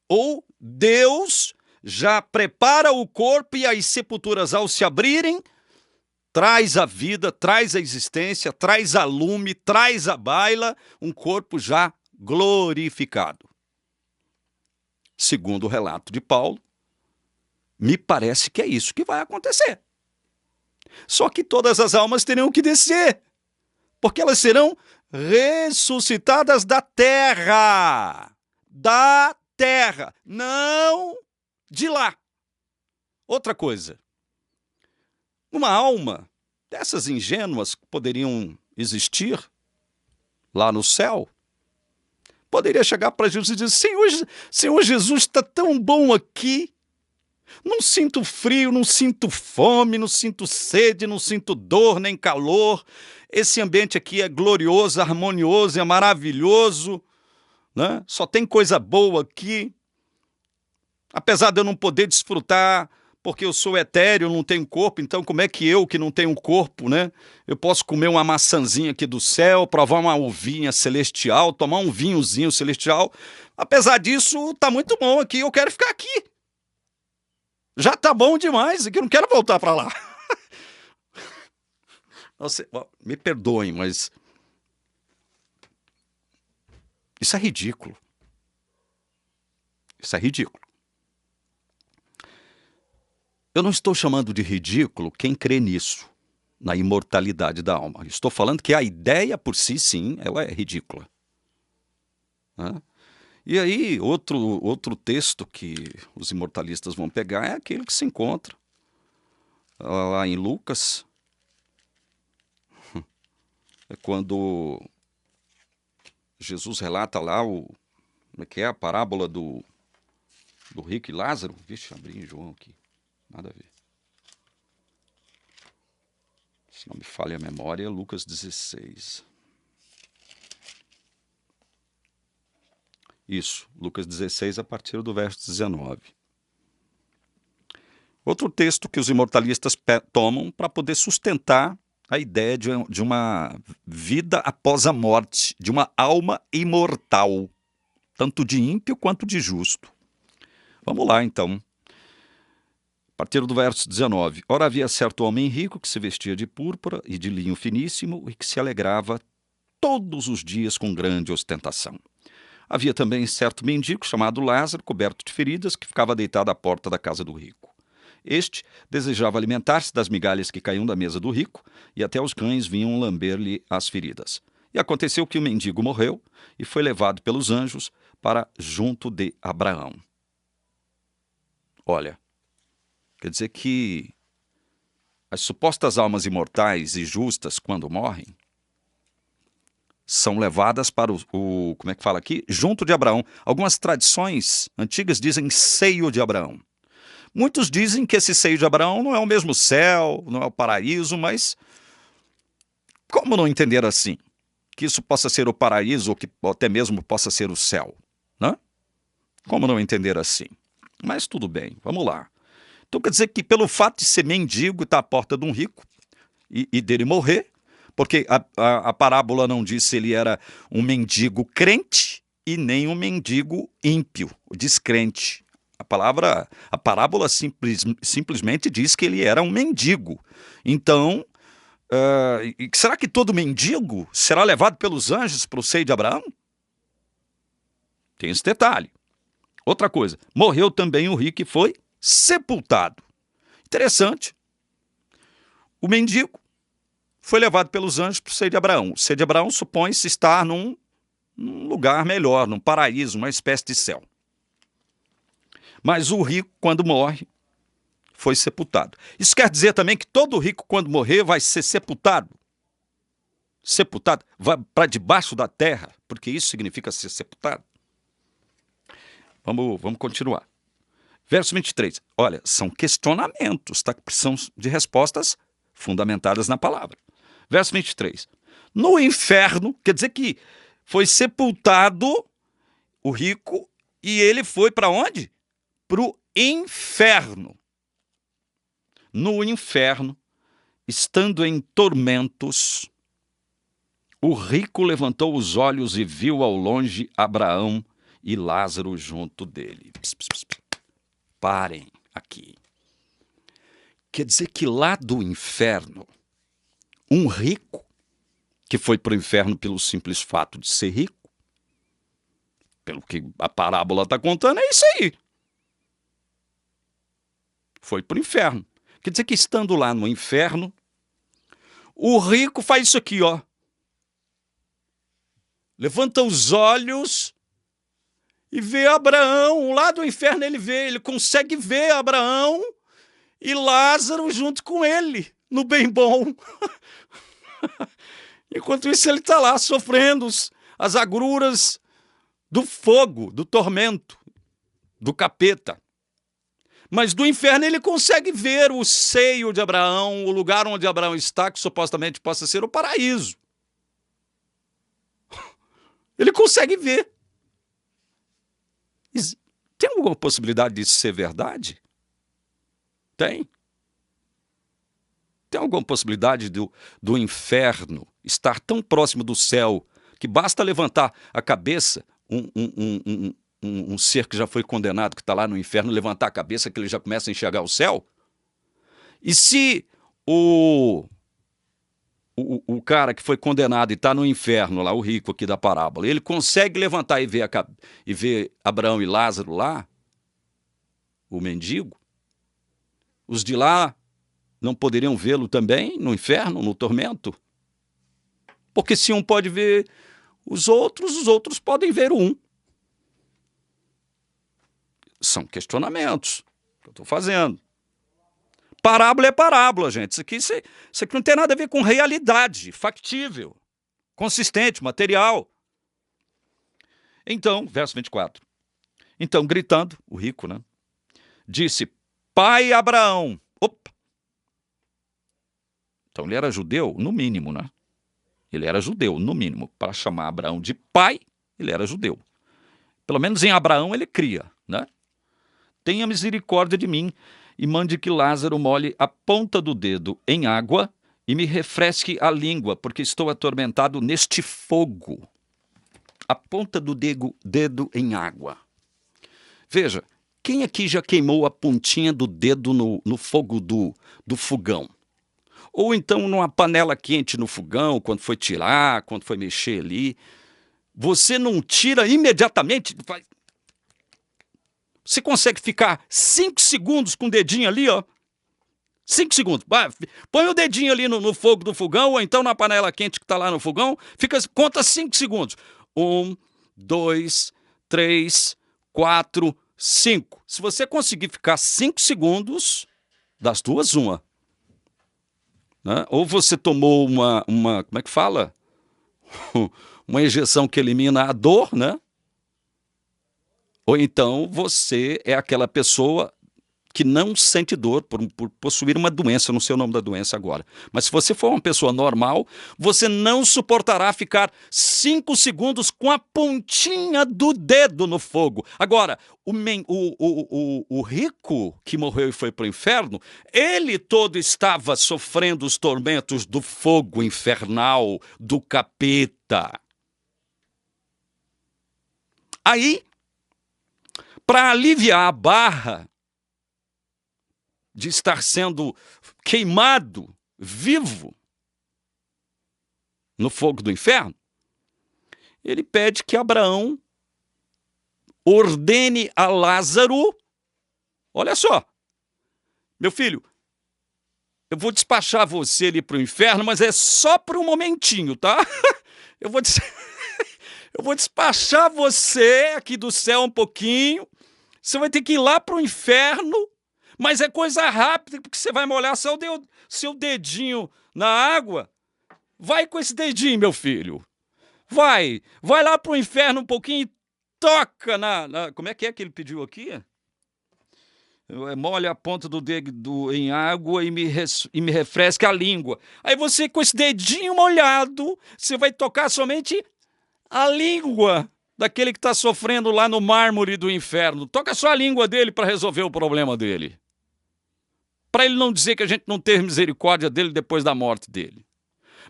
Ou Deus já prepara o corpo e as sepulturas, ao se abrirem, traz a vida, traz a existência, traz a lume, traz a baila, um corpo já glorificado. Segundo o relato de Paulo, me parece que é isso que vai acontecer. Só que todas as almas terão que descer, porque elas serão ressuscitadas da terra. Da terra, não de lá. Outra coisa, uma alma dessas ingênuas que poderiam existir lá no céu, poderia chegar para Jesus e dizer: Senhor Jesus, está tão bom aqui. Não sinto frio, não sinto fome, não sinto sede, não sinto dor nem calor. Esse ambiente aqui é glorioso, harmonioso, é maravilhoso, né? Só tem coisa boa aqui. Apesar de eu não poder desfrutar, porque eu sou etéreo, não tenho corpo, então como é que eu, que não tenho corpo, né? Eu posso comer uma maçãzinha aqui do céu, provar uma uvinha celestial, tomar um vinhozinho celestial. Apesar disso, tá muito bom aqui, eu quero ficar aqui. Já tá bom demais, que eu não quero voltar para lá. Nossa, me perdoem, mas isso é ridículo. Isso é ridículo. Eu não estou chamando de ridículo quem crê nisso, na imortalidade da alma. Estou falando que a ideia por si, sim, ela é ridícula. Né? E aí, outro texto que os imortalistas vão pegar é aquele que se encontra lá em Lucas. É quando Jesus relata lá como é que é a parábola do rico e Lázaro. Vixe, abri em João aqui. Nada a ver. Se não me falha a memória, Lucas 16. Isso, Lucas 16, a partir do verso 19. Outro texto que os imortalistas tomam para poder sustentar a ideia de uma vida após a morte, de uma alma imortal, tanto de ímpio quanto de justo. Vamos lá, então. A partir do verso 19. Ora, havia certo homem rico que se vestia de púrpura e de linho finíssimo e que se alegrava todos os dias com grande ostentação. Havia também certo mendigo chamado Lázaro, coberto de feridas, que ficava deitado à porta da casa do rico. Este desejava alimentar-se das migalhas que caíam da mesa do rico, e até os cães vinham lamber-lhe as feridas. E aconteceu que o mendigo morreu e foi levado pelos anjos para junto de Abraão. Olha, quer dizer que as supostas almas imortais e justas, quando morrem, são levadas para como é que fala aqui? Junto de Abraão. Algumas tradições antigas dizem seio de Abraão. Muitos dizem que esse seio de Abraão não é o mesmo céu, não é o paraíso, mas como não entender assim? Que isso possa ser o paraíso ou que até mesmo possa ser o céu, né? Como não entender assim? Mas tudo bem, vamos lá. Então quer dizer que pelo fato de ser mendigo e estar à porta de um rico e dele morrer, porque a parábola não diz se ele era um mendigo crente e nem um mendigo ímpio, descrente. A parábola simplesmente diz que ele era um mendigo. Então, será que todo mendigo será levado pelos anjos para o seio de Abraão? Tem esse detalhe. Outra coisa, morreu também o rico e foi sepultado. Interessante. O mendigo foi levado pelos anjos para o seio de Abraão. O seio de Abraão supõe-se estar num lugar melhor, num paraíso, uma espécie de céu. Mas o rico, quando morre, foi sepultado. Isso quer dizer também que todo rico, quando morrer, vai ser sepultado. Sepultado, vai para debaixo da terra, porque isso significa ser sepultado. Vamos continuar. Verso 23. Olha, são questionamentos, tá? Que são de respostas fundamentadas na palavra. Verso 23. No inferno, quer dizer que foi sepultado o rico e ele foi para onde? Para o inferno. No inferno, estando em tormentos, o rico levantou os olhos e viu ao longe Abraão e Lázaro junto dele. Parem aqui. Quer dizer que lá do inferno, um rico, que foi para o inferno pelo simples fato de ser rico, pelo que a parábola está contando, é isso aí. Foi para o inferno. Quer dizer que estando lá no inferno, o rico faz isso aqui, ó. Levanta os olhos e vê Abraão. Lá do inferno ele consegue ver Abraão e Lázaro junto com ele, no bem bom. Enquanto isso ele está lá sofrendo as agruras do fogo, do tormento, do capeta. Mas do inferno ele consegue ver o seio de Abraão, o lugar onde Abraão está, que supostamente possa ser o paraíso. Ele consegue ver. Tem alguma possibilidade disso ser verdade? Tem. Tem alguma possibilidade do inferno estar tão próximo do céu que basta levantar a cabeça, um ser que já foi condenado, que está lá no inferno, levantar a cabeça que ele já começa a enxergar o céu? E se o cara que foi condenado e está no inferno, lá, o rico aqui da parábola, ele consegue levantar e ver Abraão e Lázaro lá, o mendigo, os de lá não poderiam vê-lo também no inferno, no tormento? Porque se um pode ver os outros podem ver o um. São questionamentos que eu estou fazendo. Parábola é parábola, gente. Isso aqui não tem nada a ver com realidade, factível, consistente, material. Então, verso 24. Então, gritando, o rico, né? Disse, pai Abraão. Opa! Então, ele era judeu, no mínimo, né? Ele era judeu, no mínimo. Para chamar Abraão de pai, ele era judeu. Pelo menos em Abraão ele cria, né? Tenha misericórdia de mim e mande que Lázaro molhe a ponta do dedo em água e me refresque a língua, porque estou atormentado neste fogo. A ponta do dedo em água. Veja, quem aqui já queimou a pontinha do dedo no fogo do fogão? Ou então numa panela quente no fogão, quando foi tirar, quando foi mexer ali. Você não tira imediatamente. Você consegue ficar 5 segundos com o dedinho ali, ó. 5 segundos. Põe o dedinho ali no fogo do fogão, ou então na panela quente que está lá no fogão. Conta 5 segundos. 1, 2, 3, 4, 5. Se você conseguir ficar 5 segundos, das duas, uma. Né? Ou você tomou uma como é que fala? Uma injeção que elimina a dor, né? Ou então você é aquela pessoa que não sente dor por possuir uma doença, não sei o nome da doença agora. Mas se você for uma pessoa normal, você não suportará ficar 5 segundos com a pontinha do dedo no fogo. Agora, o rico que morreu e foi para o inferno, ele todo estava sofrendo os tormentos do fogo infernal, do capeta. Aí, para aliviar a barra de estar sendo queimado vivo no fogo do inferno, ele pede que Abraão ordene a Lázaro, olha só, meu filho, eu vou despachar você ali para o inferno, mas é só por um momentinho, tá? Eu vou despachar você aqui do céu um pouquinho, você vai ter que ir lá para o inferno, mas é coisa rápida, porque você vai molhar seu dedinho na água. Vai com esse dedinho, meu filho. Vai lá pro inferno um pouquinho e toca como é que ele pediu aqui? Molha a ponta do dedo em água e me refresca a língua. Aí você, com esse dedinho molhado, você vai tocar somente a língua daquele que está sofrendo lá no mármore do inferno. Toca só a língua dele para resolver o problema dele. Para ele não dizer que a gente não teve misericórdia dele depois da morte dele.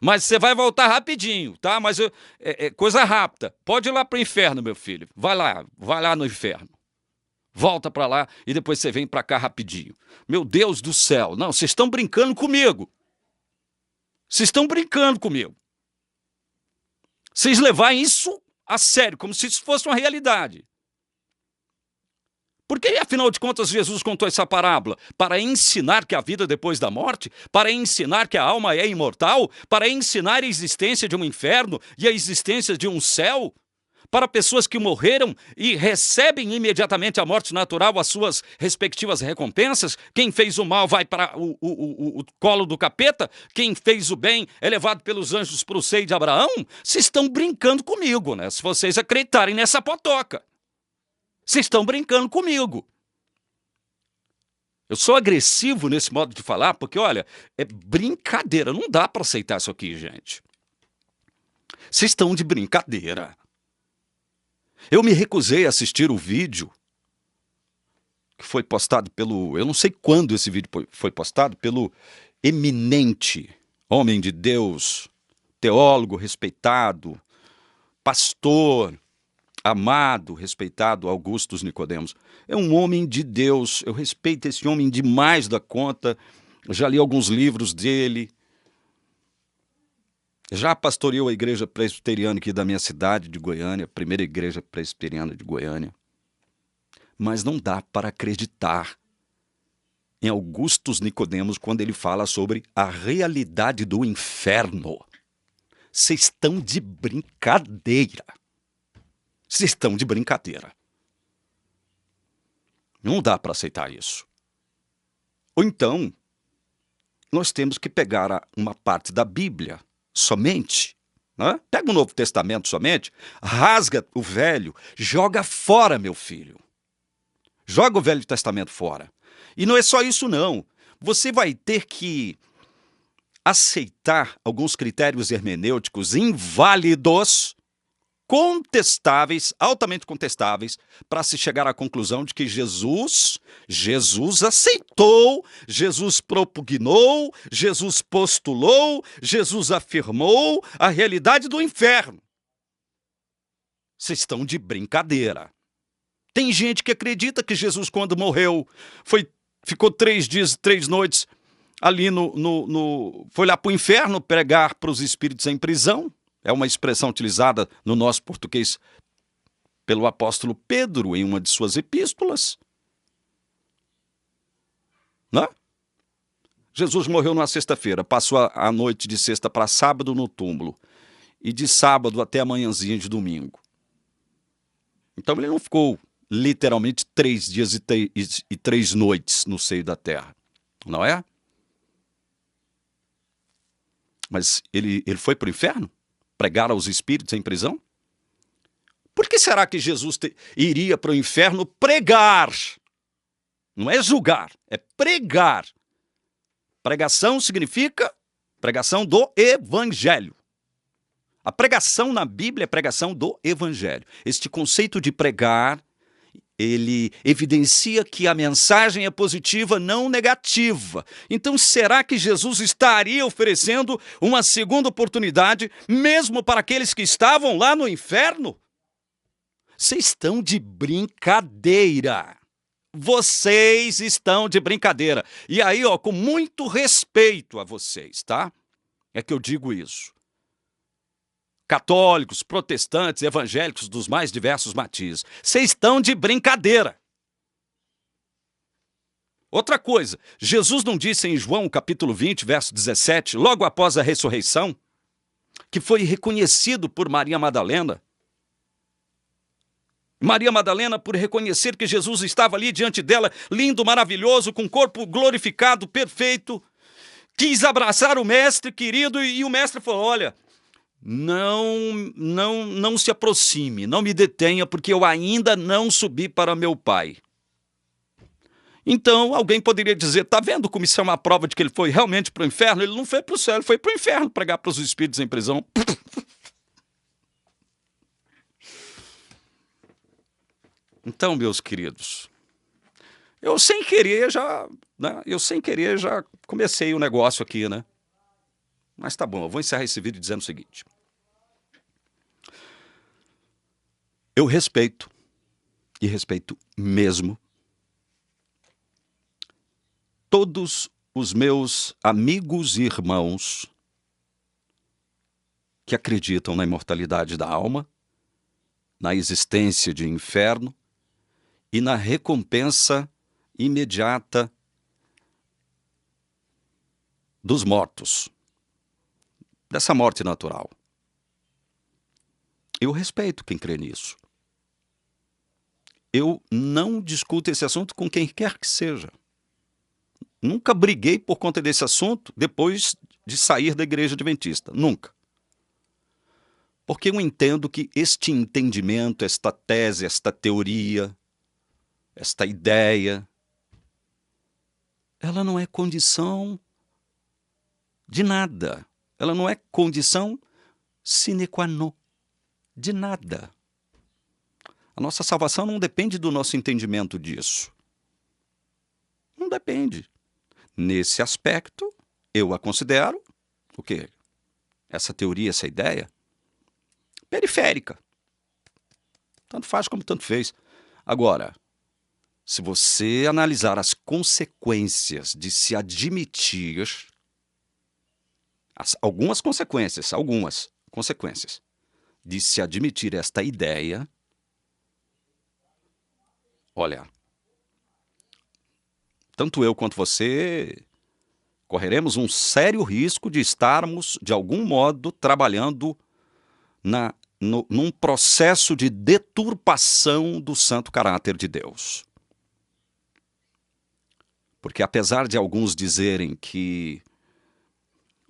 Mas você vai voltar rapidinho, tá? Mas é coisa rápida. Pode ir lá para o inferno, meu filho. Vai lá no inferno. Volta para lá e depois você vem para cá rapidinho. Meu Deus do céu. Não, vocês estão brincando comigo. Vocês estão brincando comigo. Vocês levarem isso a sério, como se isso fosse uma realidade. Por que, afinal de contas, Jesus contou essa parábola? Para ensinar que há vida depois da morte? Para ensinar que a alma é imortal? Para ensinar a existência de um inferno e a existência de um céu? Para pessoas que morreram e recebem imediatamente a morte natural as suas respectivas recompensas? Quem fez o mal vai para o colo do capeta? Quem fez o bem é levado pelos anjos para o seio de Abraão? Vocês estão brincando comigo, né? Se vocês acreditarem nessa potoca. Vocês estão brincando comigo. Eu sou agressivo nesse modo de falar porque, olha, é brincadeira. Não dá para aceitar isso aqui, gente. Vocês estão de brincadeira. Eu me recusei a assistir o vídeo que foi postado pelo... Eu não sei quando esse vídeo foi postado, pelo eminente homem de Deus, teólogo respeitado, pastor, amado, respeitado Augustus Nicodemos. É um homem de Deus, eu respeito esse homem demais da conta, já li alguns livros dele, já pastoreou a igreja presbiteriana aqui da minha cidade, de Goiânia, a primeira igreja presbiteriana de Goiânia. Mas não dá para acreditar em Augustus Nicodemos quando ele fala sobre a realidade do inferno. Vocês estão de brincadeira. Vocês estão de brincadeira. Não dá para aceitar isso. Ou então, nós temos que pegar uma parte da Bíblia somente, né? Pega o Novo Testamento somente, rasga o Velho, joga fora, meu filho. Joga o Velho Testamento fora. E não é só isso, não. Você vai ter que aceitar alguns critérios hermenêuticos inválidos, contestáveis, altamente contestáveis, para se chegar à conclusão de que Jesus aceitou, Jesus propugnou, Jesus postulou, Jesus afirmou a realidade do inferno. Vocês estão de brincadeira. Tem gente que acredita que Jesus, quando morreu, ficou 3 dias e 3 noites ali foi lá para o inferno pregar para os espíritos em prisão. É uma expressão utilizada no nosso português pelo apóstolo Pedro em uma de suas epístolas. Não? Jesus morreu numa sexta-feira, passou a noite de sexta para sábado no túmulo e de sábado até a manhãzinha de domingo. Então ele não ficou literalmente 3 dias e 3 noites no seio da terra, não é? Mas ele foi para o inferno? Pregar aos espíritos em prisão? Por que será que Jesus iria para o inferno pregar? Não é julgar, é pregar. Pregação significa pregação do Evangelho. A pregação na Bíblia é pregação do Evangelho. Este conceito de pregar, ele evidencia que a mensagem é positiva, não negativa. Então, será que Jesus estaria oferecendo uma segunda oportunidade, mesmo para aqueles que estavam lá no inferno? Vocês estão de brincadeira. Vocês estão de brincadeira. E aí, ó, com muito respeito a vocês, tá? É que eu digo isso. Católicos, protestantes, evangélicos dos mais diversos matizes. Vocês estão de brincadeira. Outra coisa, Jesus não disse em João capítulo 20, verso 17, logo após a ressurreição, que foi reconhecido por Maria Madalena. Maria Madalena, por reconhecer que Jesus estava ali diante dela, lindo, maravilhoso, com corpo glorificado, perfeito, quis abraçar o mestre querido e o mestre falou, olha, não se aproxime, não me detenha, porque eu ainda não subi para meu Pai. Então, alguém poderia dizer, tá vendo como isso é uma prova de que ele foi realmente para o inferno? Ele não foi para o céu, ele foi para o inferno pregar para os espíritos em prisão. Então, meus queridos, eu sem querer já comecei o negócio aqui, né? Mas tá bom, eu vou encerrar esse vídeo dizendo o seguinte. Eu respeito, e respeito mesmo, todos os meus amigos e irmãos que acreditam na imortalidade da alma na existência de inferno e na recompensa imediata dos mortos, dessa morte natural. Eu respeito quem crê nisso. Eu não discuto esse assunto com quem quer que seja. Nunca briguei por conta desse assunto depois de sair da igreja adventista. Nunca. Porque eu entendo que este entendimento, esta tese, esta teoria, esta ideia, ela não é condição de nada. Ela não é condição sine qua non de nada. A nossa salvação não depende do nosso entendimento disso. Não depende. Nesse aspecto, eu a considero, o quê? Essa teoria, essa ideia, periférica. Tanto faz como tanto fez. Agora, se você analisar as consequências de se admitir, algumas consequências de se admitir esta ideia, olha, tanto eu quanto você correremos um sério risco de estarmos, de algum modo, trabalhando num processo de deturpação do santo caráter de Deus. Porque apesar de alguns dizerem que,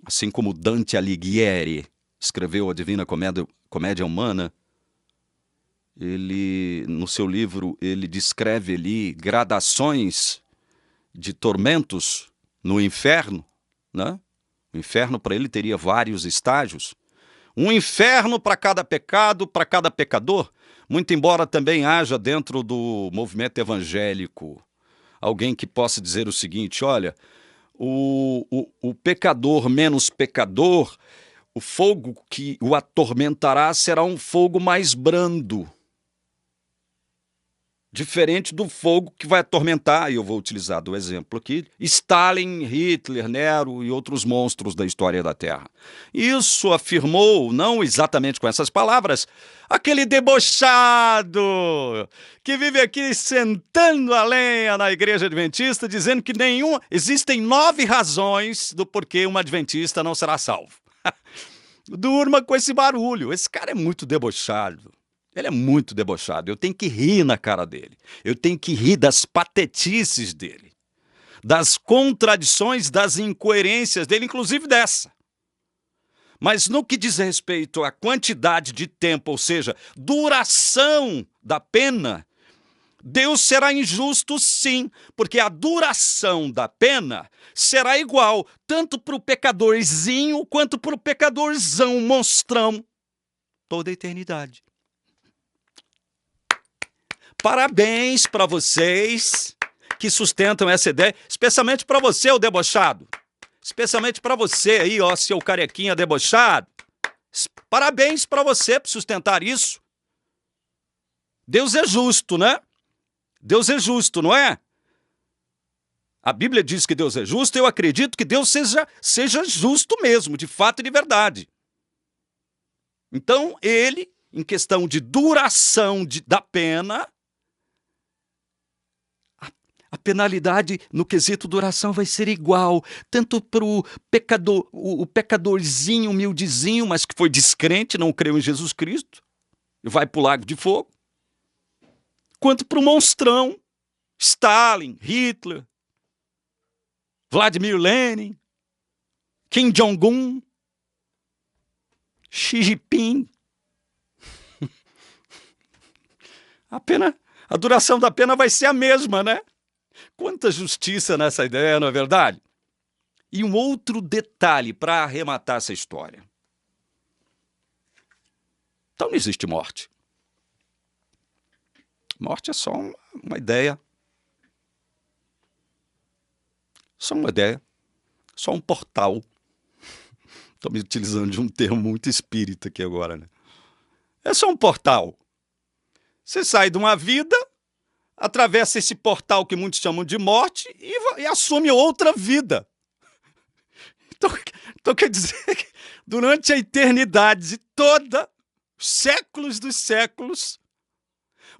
assim como Dante Alighieri escreveu a Divina Comédia Humana, ele, no seu livro, ele descreve ali gradações de tormentos no inferno, né? O inferno para ele teria vários estágios. Um inferno para cada pecado, para cada pecador, muito embora também haja dentro do movimento evangélico alguém que possa dizer o seguinte: olha, o pecador menos pecador, o fogo que o atormentará será um fogo mais brando, diferente do fogo que vai atormentar, e eu vou utilizar do exemplo aqui, Stalin, Hitler, Nero e outros monstros da história da Terra. Isso afirmou, não exatamente com essas palavras, aquele debochado que vive aqui sentando a lenha na igreja adventista, dizendo que existem 9 razões do porquê um adventista não será salvo. Durma com esse barulho, esse cara é muito debochado. Ele é muito debochado, eu tenho que rir na cara dele. Eu tenho que rir das patetices dele, das contradições, das incoerências dele, inclusive dessa. Mas no que diz respeito à quantidade de tempo, ou seja, duração da pena, Deus será injusto sim, porque a duração da pena será igual tanto para o pecadorzinho quanto para o pecadorzão monstrão, toda a eternidade. Parabéns para vocês que sustentam essa ideia, especialmente para você, o debochado. Especialmente para você aí, ó, seu carequinha debochado. Parabéns para você por sustentar isso. Deus é justo, né? Deus é justo, não é? A Bíblia diz que Deus é justo, eu acredito que Deus seja justo mesmo, de fato e de verdade. Então, ele, em questão de duração da pena, a penalidade no quesito duração vai ser igual, tanto para o pecador, o pecadorzinho, humildezinho, mas que foi descrente, não creu em Jesus Cristo, e vai para o lago de fogo, quanto para o monstrão, Stalin, Hitler, Vladimir Lenin, Kim Jong-un, Xi Jinping. A duração da pena vai ser a mesma, né? Quanta justiça nessa ideia, não é verdade? E um outro detalhe para arrematar essa história. Então não existe morte. Morte é só uma ideia. Só uma ideia. Só um portal. Estou me utilizando de um termo muito espírita aqui agora, né? É só um portal. Você sai de uma vida, atravessa esse portal que muitos chamam de morte e assume outra vida. Então quer dizer que durante a eternidade toda séculos dos séculos,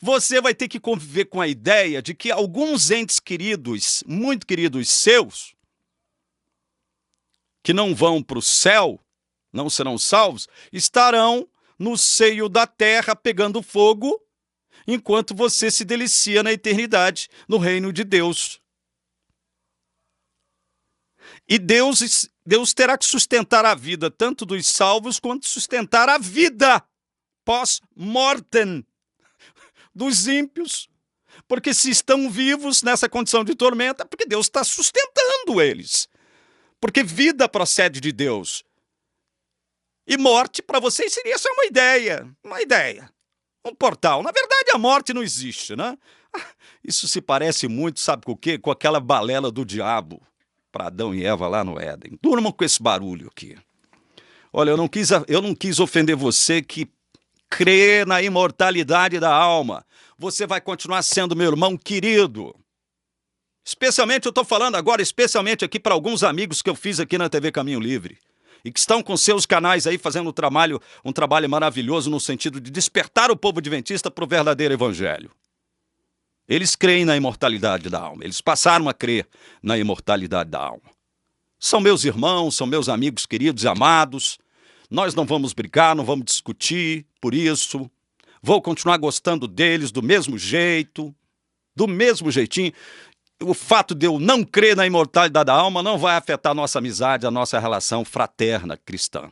você vai ter que conviver com a ideia de que alguns entes queridos, muito queridos seus, que não vão para o céu, não serão salvos, estarão no seio da terra pegando fogo, enquanto você se delicia na eternidade, no reino de Deus. E Deus terá que sustentar a vida tanto dos salvos quanto sustentar a vida pós-mortem dos ímpios. Porque se estão vivos nessa condição de tormenta, é porque Deus está sustentando eles. Porque vida procede de Deus. E morte para vocês seria só uma ideia, um portal. Na verdade, a morte não existe, né? Isso se parece muito, sabe com o quê? Com aquela balela do diabo para Adão e Eva lá no Éden. Durmam com esse barulho aqui. Olha, eu não quis ofender você que crê na imortalidade da alma. Você vai continuar sendo meu irmão querido. Especialmente, eu estou falando agora, especialmente aqui para alguns amigos que eu fiz aqui na TV Caminho Livre. E que estão com seus canais aí fazendo um trabalho maravilhoso no sentido de despertar o povo adventista para o verdadeiro evangelho. Eles creem na imortalidade da alma. Eles passaram a crer na imortalidade da alma. São meus irmãos, são meus amigos queridos e amados. Nós não vamos brigar, não vamos discutir por isso. Vou continuar gostando deles do mesmo jeito, do mesmo jeitinho. O fato de eu não crer na imortalidade da alma não vai afetar a nossa amizade, a nossa relação fraterna cristã.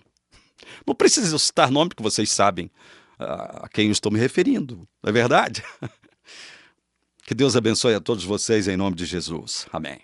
Não preciso citar nome, porque vocês sabem a quem eu estou me referindo, não é verdade? Que Deus abençoe a todos vocês em nome de Jesus. Amém.